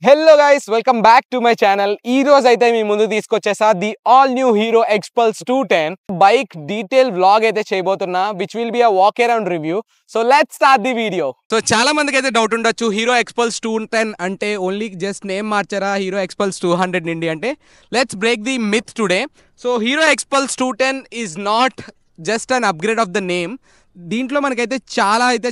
Hello guys, welcome back to my channel. ఈ రోజు అయితే మీ ముందు తీసుకొచ్చేసా the all new Hero Xpulse 210 bike detail vlog అయితే చేయబోతున్నా which will be a walk around review. So let's start the video. So చాలా మందికి అయితే డౌట్ ఉండొచ్చు, హీరో ఎక్స్పల్స్ 210 అంటే ఓన్లీ జస్ట్ నేమ్ మార్చారా హీరో ఎక్స్పల్స్ 200 నుండి అంటే. Let's break the myth today. So Hero Xpulse 210 is not just an upgrade of the name. దీంట్లో మనకైతే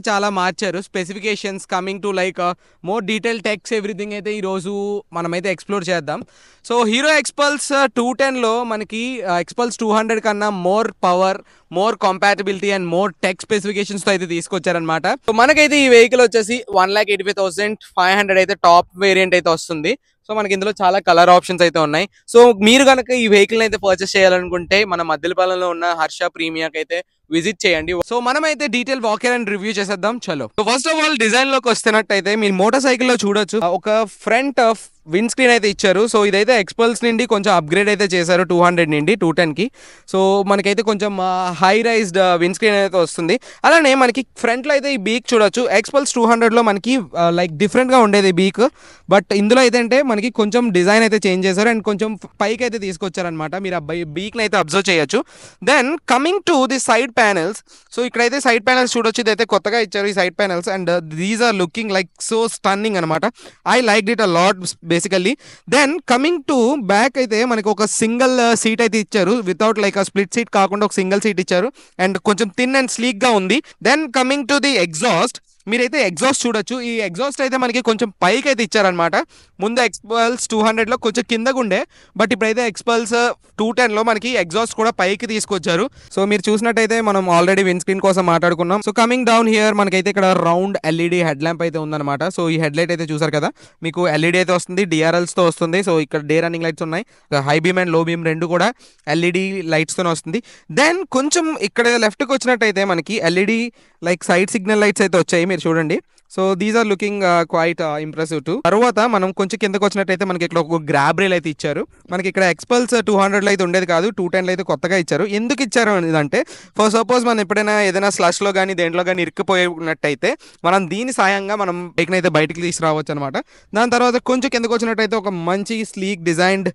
చాలా మార్చారు. Specifications coming to like more detail texts everything అయితే ఈరోజు మనమైతే ఎక్స్ప్లోర్ చేద్దాం. సో హీరో ఎక్స్పల్స్ 210లో మనకి ఎక్స్పల్స్ 200 కన్నా more power, more compatibility and more tech స్పెసిఫికేషన్స్తో అయితే తీసుకొచ్చారనమాట. సో మనకైతే ఈ వెహికల్ వచ్చేసి 1,85,500 అయితే టాప్ వేరియంట్ అయితే వస్తుంది. సో మనకి ఇందులో చాలా కలర్ ఆప్షన్స్ అయితే ఉన్నాయి. సో మీరు కనుక ఈ వెహికల్ అయితే పర్చేస్ చేయాలనుకుంటే మన మద్దెలపాలెంలో ఉన్న హర్ష ప్రీమియాకి అయితే విజిట్ చేయండి. సో మనమైతే డీటెయిల్ వాకర్ అండ్ రివ్యూ చేసేద్దాం. చలో. So first of all design లోకి వస్తున్నట్టయితే మీరు మోటార్ సైకిల్ లో చూడొచ్చు ఒక ఫ్రంట్ విండ్ స్క్రీన్ అయితే ఇచ్చారు. సో ఇదైతే ఎక్స్పల్స్ నుండి కొంచెం అప్గ్రేడ్ అయితే చేశారు 200 నుండి 210కి. సో మనకైతే కొంచెం హై రైజ్డ్ విండ్ స్క్రీన్ అయితే వస్తుంది. అలానే మనకి ఫ్రంట్లో అయితే ఈ బీక్ చూడొచ్చు. ఎక్స్పల్స్ 200లో మనకి లైక్ డిఫరెంట్గా ఉండేది బీక్, బట్ ఇందులో అయితే అంటే మనకి కొంచెం డిజైన్ అయితే చేంజ్ చేశారు అండ్ కొంచెం పైకి అయితే తీసుకొచ్చారనమాట. మీరు ఆ బీక్ని అయితే అబ్జర్వ్ చేయొచ్చు. Then coming to the side panels. So ఇక్కడైతే సైడ్ ప్యానెల్స్ చూడొచ్చు. ఇదైతే కొత్తగా ఇచ్చారు ఈ side panels and these are looking like so stunning అనమాట. I like it a lot basically. Then coming to back అయితే మనకి ఒక సింగిల్ సీట్ అయితే ఇచ్చారు. వితౌట్ లైక్ స్ప్లిట్ సీట్ కాకుండా ఒక సింగిల్ సీట్ ఇచ్చారు అండ్ కొంచెం థిన్ అండ్ స్లీక్ గా ఉంది. Then coming to the exhaust, మీరైతే ఎగ్జాస్ట్ చూడొచ్చు. ఈ ఎగ్జాస్ట్ అయితే మనకి కొంచెం పైకి అయితే ఇచ్చారనమాట. ముందు ఎక్స్పల్స్ 200లో కొంచెం కిందకు ఉండే, బట్ ఇప్పుడైతే ఎక్స్పల్స్ 210లో మనకి ఎగ్జాస్ట్ కూడా పైకి తీసుకొచ్చారు. సో మీరు చూసినట్టయితే మనం ఆల్రెడీ విండ్ స్క్రీన్ కోసం మాట్లాడుకున్నాం. సో కమింగ్ డౌన్ హియర్ మనకైతే ఇక్కడ రౌండ్ ఎల్ఈడి హెడ్ ల్యాంప్ అయితే ఉందన్నమాట. సో ఈ హెడ్ లైట్ అయితే చూసారు కదా, మీకు ఎల్ఈడి అయితే వస్తుంది, డిఆర్ఎల్స్తో వస్తుంది. సో ఇక్కడ డే రన్నింగ్ లైట్స్ ఉన్నాయి, హై బీమ్ అండ్ లో బీమ్ రెండు కూడా ఎల్ఈడి లైట్స్తోనే వస్తుంది. దెన్ కొంచెం ఇక్కడ లెఫ్ట్కి వచ్చినట్టయితే మనకి LED like side signal lights అయితే వచ్చాయి, మీరు చూడండి. So these are looking quite impressive too. తర్వాత మనం కొంచెం కిందకు వచ్చినట్టయితే మనకి ఇక్కడ ఒక గ్రాబ్ రైల్ అయితే ఇచ్చారు. మనకి ఇక్కడ ఎక్స్పల్స్ 200లో అయితే ఉండేది కాదు, 210లో అయితే కొత్తగా ఇచ్చారు. ఎందుకు ఇచ్చారు అంటే ఫర్ సపోజ్ మనం ఎప్పుడైనా ఏదైనా స్లష్లో కానీ దేంట్లో కానీ ఇరుక్కుపోయినట్టయితే మనం దీని సాయంగా మనం బైక్ని అయితే బయటికి తీసుకురావచ్చు అనమాట. దాని తర్వాత కొంచెం కిందకు వచ్చినట్టయితే ఒక మంచి స్లీక్ డిజైన్డ్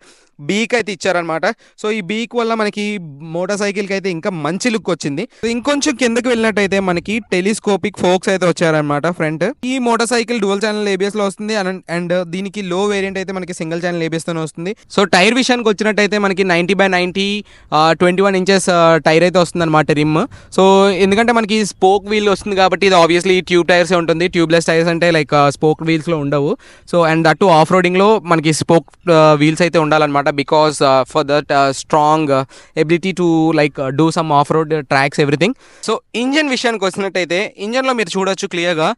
బీక్ అయితే ఇచ్చారనమాట. సో ఈ బీక్ వల్ల మనకి మోటార్ సైకిల్కి అయితే ఇంకా మంచి లుక్ వచ్చింది. ఇంకొంచెం కిందకి వెళ్ళినట్టయితే మనకి టెలిస్కోపిక్ ఫోక్స్ అయితే వచ్చారనమాట ఫ్రంట్. ఈ motor cycle dual channel ABS లో వస్తుంది అండ్ దీనికి లో వేరియంట్ అయితే మనకి సింగిల్ ఛానల్ ఏబిఎస్ తోనే వస్తుంది. సో టైర్ విషయానికి వచ్చినట్టయితే మనకి 90/90 21 ఇంచెస్ టైర్ అయితే వస్తుంది అనమాట రిమ్. సో ఎందుకంటే మనకి స్పోక్ వీల్ వస్తుంది కాబట్టి ఇది ఆబ్వియస్లీ ట్యూబ్ టైర్స్ ఉంటుంది. ట్యూబ్లెస్ టైర్స్ అంటే లైక్ స్పోక్ వీల్స్ లో ఉండవు. సో అండ్ అటు ఆఫ్ రోడింగ్ లో మనకి స్పోక్ వీల్స్ అయితే ఉండాలన్నమాట, because for that strong ability to like do some of road tracks everything. So engine విషయానికి వచ్చినట్టయితే ఇంజన్ లో మీరు చూడొచ్చు క్లియర్ గా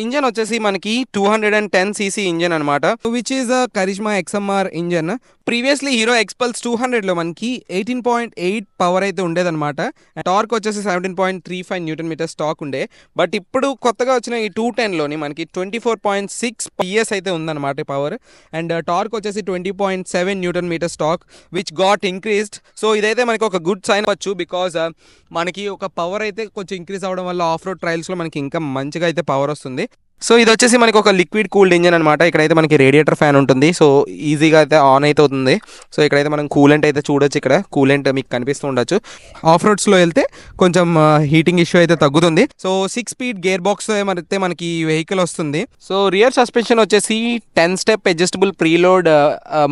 ఇంజన్ వచ్చేసి మనకి 210cc ఇంజన్ అనమాట, which is Karizma XMR engine. Previously Hero Xpulse 200లో మనకి 18.8 పవర్ అయితే ఉండేదన్నమాట. టార్క్ వచ్చేసి 17.35 న్యూటన్ మీటర్ స్టాక్ ఉండే, బట్ ఇప్పుడు కొత్తగా వచ్చిన ఈ 210లోని మనకి 24.6 PS అయితే ఉందన్నమాట పవర్ అండ్ టార్క్ వచ్చేసి 20.7 newton metre stock which got increased. So ఇదైతే మనకి ఒక గుడ్ సైన్ అవ్వచ్చు, బికాజ్ మనకి ఒక పవర్ అయితే కొంచెం ఇంక్రీజ్ అవ్వడం వల్ల ఆఫ్ రోడ్ ట్రయల్స్లో మనకి ఇంకా మంచిగా అయితే పవర్ వస్తుంది. సో ఇది వచ్చేసి మనకి ఒక లిక్విడ్ కూల్డ్ ఇంజన్ అనమాట. ఇక్కడైతే మనకి రేడియేటర్ ఫ్యాన్ ఉంటుంది, సో ఈజీగా అయితే ఆన్ అయితే అవుతుంది. సో ఇక్కడైతే మనం కూలెంట్ అయితే చూడొచ్చు, ఇక్కడ కూలెంట్ మీకు కనిపిస్తూ ఉండొచ్చు. ఆఫ్ రోడ్స్లో వెళ్తే కొంచెం హీటింగ్ ఇష్యూ అయితే తగ్గుతుంది. సో 6 స్పీడ్ గేర్ బాక్స్ అయితే మనకి ఈ వెహికల్ వస్తుంది. సో రియర్ సస్పెన్షన్ వచ్చేసి 10 స్టెప్ అడ్జస్టబుల్ ప్రీలోడ్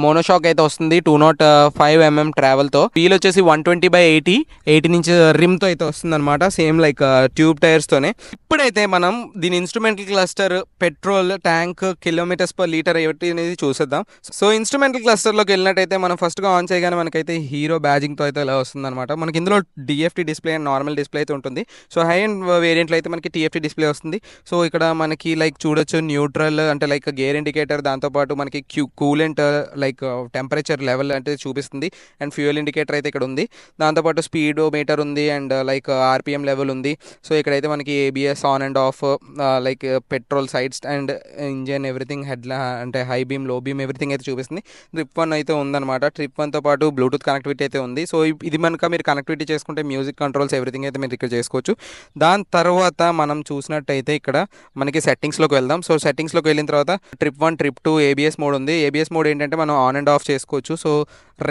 మోనోషాక్ అయితే వస్తుంది 205 mm ట్రావెల్తో. వీల్ వచ్చేసి 120/80 18 ఇంచ్ రిమ్తో అయితే వస్తుంది అనమాట, సేమ్ లైక్ ట్యూబ్ టైర్స్తోనే. ఇప్పుడైతే మనం దీని instrumental cluster, petrol tank, kilometres per litre ఏమిటి అనేది చూసేద్దాం. సో ఇన్స్ట్రుమెంటల్ క్లస్టర్లోకి వెళ్ళినట్టయితే మనం ఫస్ట్గా ఆన్ చేయగానే మనకైతే హీరో బ్యాజింగ్తో అయితే ఇలా వస్తుంది అనమాట. మనకి ఇందులో DFT display and normal display అయితే ఉంటుంది. సో హై అండ్ వేరియంట్లో అయితే మనకి TFT డిస్ప్లే వస్తుంది. సో ఇక్కడ మనకి లైక్ చూడొచ్చు న్యూట్రల్ అంటే లైక్ గేర్ ఇండికేటర్, దాంతోపాటు మనకి కూలెంట్ లైక్ టెంపరేచర్ లెవెల్ అంటే చూపిస్తుంది అండ్ ఫ్యూయల్ ఇండికేటర్ అయితే ఇక్కడ ఉంది. దాంతోపాటు స్పీడ్ మీటర్ ఉంది అండ్ లైక్ RPM లెవెల్ ఉంది. సో ఇక్కడైతే మనకి ABS on and off, like control, side stand, engine, everything, అంటే high beam, low beam, everything అయితే చూపిస్తుంది. ట్రిప్ 1 అయితే ఉందన్నమాట. ట్రిప్ 1తో పాటు బ్లూటూత్ కనెక్టివిటీ అయితే ఉంది. సో ఇది మనక మీరు కనెక్టివిటీ చేసుకుంటే మ్యూజిక్ కంట్రోల్స్ ఎవ్రీథింగ్ అయితే మీరు ఇక్కడ చేసుకోవచ్చు. దాని తర్వాత మనం చూసినట్టయితే ఇక్కడ మనకి సెట్టింగ్స్లోకి వెళ్దాం. సో సెట్టింగ్స్లోకి వెళ్ళిన తర్వాత ట్రిప్ 1, ట్రిప్ 2 ఏబిఎస్ మోడ్ ఉంది. ఏబిఎస్ మోడ్ ఏంటంటే మనం ఆన్ అండ్ ఆఫ్ చేసుకోవచ్చు. So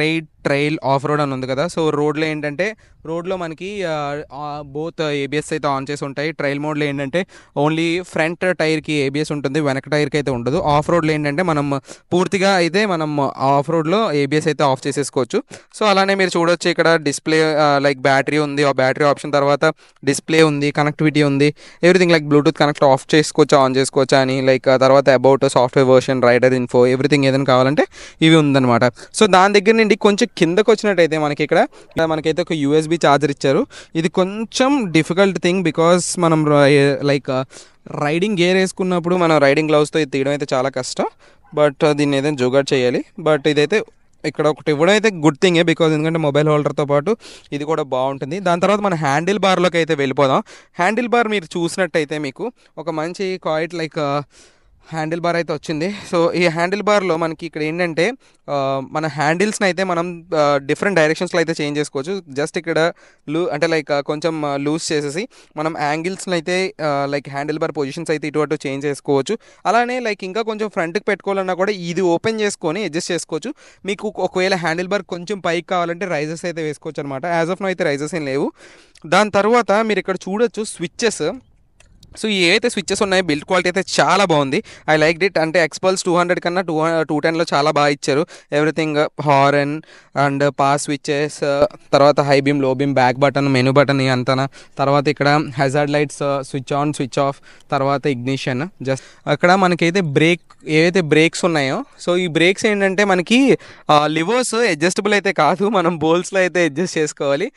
ride, trail, off road అని ఉంది కదా. సో రోడ్లో ఏంటంటే రోడ్లో మనకి బోత్ ఏబిఎస్ అయితే ఆన్ చేసి ఉంటాయి. ట్రైల్ మోడ్లో ఏంటంటే ఓన్లీ ఫ్రంట్ టైర్కి ఏబిఎస్ ఉంటుంది, వెనక టైర్కి అయితే ఉండదు. ఆఫ్ రోడ్లో ఏంటంటే మనం పూర్తిగా అయితే మనం ఆఫ్ రోడ్లో ఏబిఎస్ అయితే ఆఫ్ చేసేసుకోవచ్చు. సో అలానే మీరు చూడొచ్చు ఇక్కడ డిస్ప్లే లైక్ బ్యాటరీ ఉంది, ఆ బ్యాటరీ ఆప్షన్ తర్వాత డిస్ప్లే ఉంది, కనెక్టివిటీ ఉంది, everything like Bluetooth connect off చేసుకోవచ్చా ఆన్ చేసుకోవచ్చా అని, లైక్ తర్వాత about software version, rider info, everything ఏదైనా కావాలంటే ఇవి ఉందన్నమాట. సో దాని దగ్గర నుండి కొంచెం కిందకు వచ్చినట్టయితే మనకి ఇక్కడ మనకైతే ఒక యూఎస్బి ఛార్జర్ ఇచ్చారు. ఇది కొంచెం డిఫికల్ట్ థింగ్ బికాస్ మనం లైక్ రైడింగ్ గేర్ వేసుకున్నప్పుడు మనం రైడింగ్ గ్లౌస్తో ఇది తీయడం అయితే చాలా కష్టం. బట్ దీన్ని ఏదైనా జోగాడ్ చేయాలి. బట్ ఇదైతే ఇక్కడ ఒకటి ఇవ్వడం అయితే గుడ్ థింగే బికాజ్ ఎందుకంటే మొబైల్ హోల్డర్తో పాటు ఇది కూడా బాగుంటుంది. దాని తర్వాత మన హ్యాండిల్ బార్లోకి అయితే వెళ్ళిపోదాం. హ్యాండిల్ బార్ మీరు చూసినట్టయితే మీకు ఒక మంచి క్వైట్ లైక్ హ్యాండిల్ బార్ అయితే వచ్చింది. సో ఈ హ్యాండిల్ బార్లో మనకి ఇక్కడ ఏంటంటే మన హ్యాండిల్స్ని అయితే మనం డిఫరెంట్ డైరెక్షన్స్లో అయితే చేంజ్ చేసుకోవచ్చు. జస్ట్ ఇక్కడ అంటే లైక్ కొంచెం లూజ్ చేసేసి మనం యాంగిల్స్ని అయితే లైక్ హ్యాండిల్ బార్ పొజిషన్స్ అయితే ఇటు అటు చేంజ్ చేసుకోవచ్చు. అలానే లైక్ ఇంకా కొంచెం ఫ్రంట్కి పెట్టుకోవాలన్నా కూడా ఇది ఓపెన్ చేసుకొని అడ్జస్ట్ చేసుకోవచ్చు. మీకు ఒకవేళ హ్యాండిల్ బార్ కొంచెం పైకి కావాలంటే రైజర్స్ అయితే వేసుకోవచ్చు అనమాట. యాజ్ ఆఫ్ నో అయితే రైజర్స్ ఏం లేవు. దాని తర్వాత మీరు ఇక్కడ చూడొచ్చు స్విచ్చెస్. సో ఏవైతే స్విచ్చెస్ ఉన్నాయో బిల్డ్ క్వాలిటీ అయితే చాలా బాగుంది. I like it. అంటే ఎక్స్పల్స్ 200 కన్నా 210లో చాలా బాగా ఇచ్చారు. Everything horn and pass switches, తర్వాత high beam, low beam, back button, menu button అంతనా, తర్వాత ఇక్కడ hazard lights, switch on, switch off, తర్వాత ఇగ్నిషన్. జస్ట్ అక్కడ మనకైతే ఏవైతే బ్రేక్స్ ఉన్నాయో సో ఈ బ్రేక్స్ ఏంటంటే మనకి లివర్స్ అడ్జస్టబుల్ అయితే కాదు, మనం బోల్స్లో అయితే అడ్జస్ట్ చేసుకోవాలి.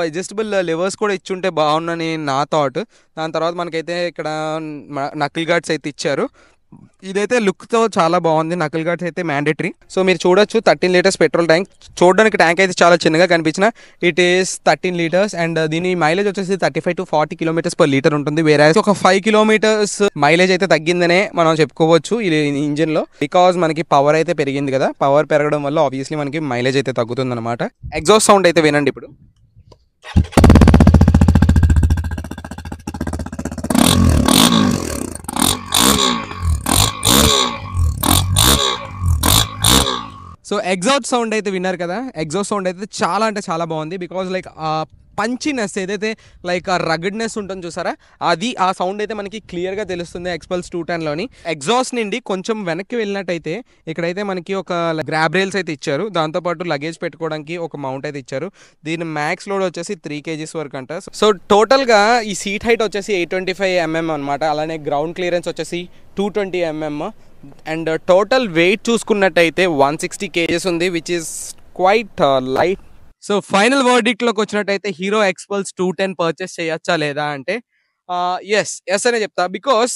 అడ్జస్టబుల్ లివర్స్ కూడా ఇచ్చుంటే బాగుందని నా థాట్. దాని తర్వాత మనకైతే ఇక్కడ నకిల్ గార్డ్స్ అయితే ఇచ్చారు. ఇదైతే లుక్తో చాలా బాగుంది. నకిల్ గార్డ్స్ అయితే మ్యాండేటరీ. సో మీరు చూడొచ్చు 13 లీటర్స్ పెట్రోల్ ట్యాంక్. చూడడానికి ట్యాంక్ అయితే చాలా చిన్నగా కనిపించిన ఇట్ ఈస్ 13 లీటర్స్ అండ్ దీని మైలేజ్ వచ్చేసి 35 to 40 కిలోమీటర్స్ పర్ లీటర్ ఉంటుంది. వేరే ఒక 5 కిలోమీటర్స్ మైలేజ్ అయితే తగ్గిందనే మనం చెప్పుకోవచ్చు ఈ ఇంజిన్లో. బికాజ్ మనకి పవర్ అయితే పెరిగింది కదా, పవర్ పెరగడం వల్ల ఆబ్వియస్లీ మనకి మైలేజ్ అయితే తగ్గుతుంది అనమాట. ఎగ్జాస్ట్ సౌండ్ అయితే వినండి ఇప్పుడు. సో ఎగ్జాస్ట్ సౌండ్ అయితే విన్నారు కదా. ఎగ్జాస్ట్ సౌండ్ అయితే చాలా అంటే చాలా బాగుంది. బికాజ్ లైక్ పంచినెస్ ఏదైతే లైక్ ఆ రగడ్నెస్ ఉంటుంది చూసారా, అది ఆ సౌండ్ అయితే మనకి క్లియర్గా తెలుస్తుంది ఎక్స్పల్స్ 210లోని. ఎగ్జాస్ట్ నుండి కొంచెం వెనక్కి వెళ్ళినట్టయితే ఇక్కడైతే మనకి ఒక గ్రాబ్ రైల్స్ అయితే ఇచ్చారు. దాంతోపాటు లగేజ్ పెట్టుకోవడానికి ఒక మౌంట్ అయితే ఇచ్చారు. దీని మ్యాక్స్ లోడ్ వచ్చేసి 3 kgs వరకు అంట. సో టోటల్గా ఈ సీట్ హైట్ వచ్చేసి 825 mm అనమాట. అలానే గ్రౌండ్ క్లియరెన్స్ వచ్చేసి 220 mm అండ్ టోటల్ వెయిట్ చూసుకున్నట్టయితే 160 kgs ఉంది, which is quite light. So final వర్డిక్ట్లోకి వచ్చినట్టయితే హీరో ఎక్స్పల్స్ 210 పర్చేస్ చేయొచ్చా లేదా అంటే ఎస్ అనే చెప్తా. బికాస్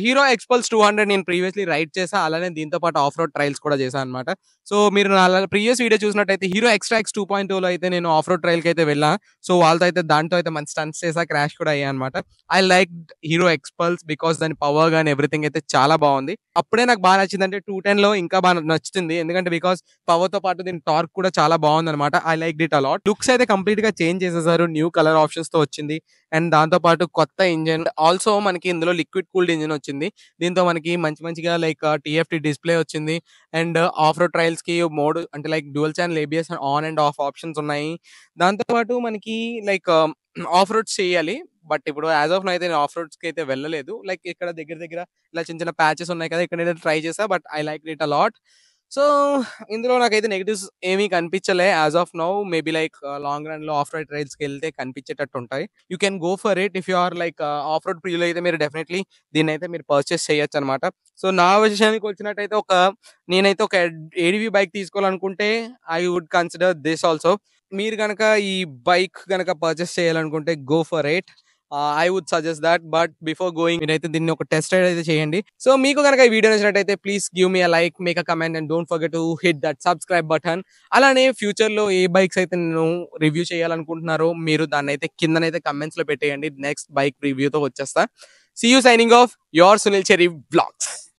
హీరో ఎక్స్పల్స్ 200 నేను ప్రీవియస్లీ రైడ్ చేసా, అలానే దీంతో పాటు ఆఫ్ రోడ్ ట్రయల్స్ కూడా చేశాను అనమాట. సో మీరు నా ప్రీవియస్ వీడియో చూసినట్టయితే హీరో ఎక్స్ట్రా ఎక్స్ 2.2లో అయితే నేను ఆఫ్ రోడ్ ట్రయల్కి అయితే వెళ్ళా. సో వాళ్ళతో అయితే దాంట్లో అయితే మంచి స్టంట్స్ చేసా, క్రాష్ కూడా అయ్యా అనమాట. ఐ లైక్ హీరో ఎక్స్పల్స్ బికాస్ దాని పవర్ కానీ ఎవ్రీథింగ్ అయితే చాలా బాగుంది. అప్పుడే నాకు బాగా నచ్చింది. అంటే 210లో ఇంకా బాగా నచ్చుతుంది ఎందుకంటే బికాస్ పవర్తో పాటు దీని టార్క్ కూడా చాలా బాగుంది అనమాట. I like it allot. Looks అయితే కంప్లీట్ గా చేంజ్ చేసేసారు, న్యూ కలర్ ఆప్షన్స్ తో వచ్చింది అండ్ దాంతో పాటు కొత్త ఇంజిన్. ఆల్సో మనకి ఇందులో లిక్విడ్ కూల్డ్ ఇంజిన్ వచ్చింది. దీంతో మనకి మంచిగా లైక్ TFT డిస్ప్లే వచ్చింది అండ్ ఆఫ్ రోడ్ ట్రయల్స్ కి మోడ్ అంటే like dual channel ABS on and of options ఉన్నాయి. దాంతో పాటు మనకి లైక్ ఆఫ్ రోడ్స్ చేయాలి. బట్ ఇప్పుడు యాజ్ ఆఫ్ నో అయితే నేను ఆఫ్ రోడ్స్కి అయితే వెళ్ళలేదు. లైక్ ఇక్కడ దగ్గర ఇలా చిన్న ప్యాచెస్ ఉన్నాయి కదా, ఇక్కడ ట్రై చేసా. But I like it a lot. So ఇందులో నాకైతే నెగిటివ్స్ ఏమీ కనిపించలే as of now. Maybe like long run లో ఆఫ్ రోడ్ ట్రైల్స్కి వెళ్తే కనిపించేటట్టు ఉంటాయి. You can go for it if you are like off road ప్రియులు అయితే మీరు డెఫినెట్లీ దీన్ని అయితే మీరు పర్చేస్ చేయొచ్చు అనమాట. సో నా విషయానికి వచ్చినట్టయితే నేనైతే ఒక ADV బైక్ తీసుకోవాలనుకుంటే I would consider this also. మీరు కనుక ఈ బైక్ కనుక పర్చేస్ చేయాలనుకుంటే go for it. I would suggest that. But before going మీరైతే దీన్ని ఒక టెస్ట్ రైడ్ అయితే చేయండి. సో మీకు కనుక ఈ వీడియో నచ్చినట్టయితే please give me a like, make a comment and don't forget to hit that subscribe button. అలానే ఫ్యూచర్ లో ఏ బైక్స్ అయితే నేను రివ్యూ చేయాలనుకుంటున్నారో మీరు దాన్ని అయితే కిందనైతే కమెంట్స్ లో పెట్టేయండి. నెక్స్ట్ బైక్ రివ్యూతో వచ్చేస్తా. See you signing off. Your Sunil Cherry Vlogs.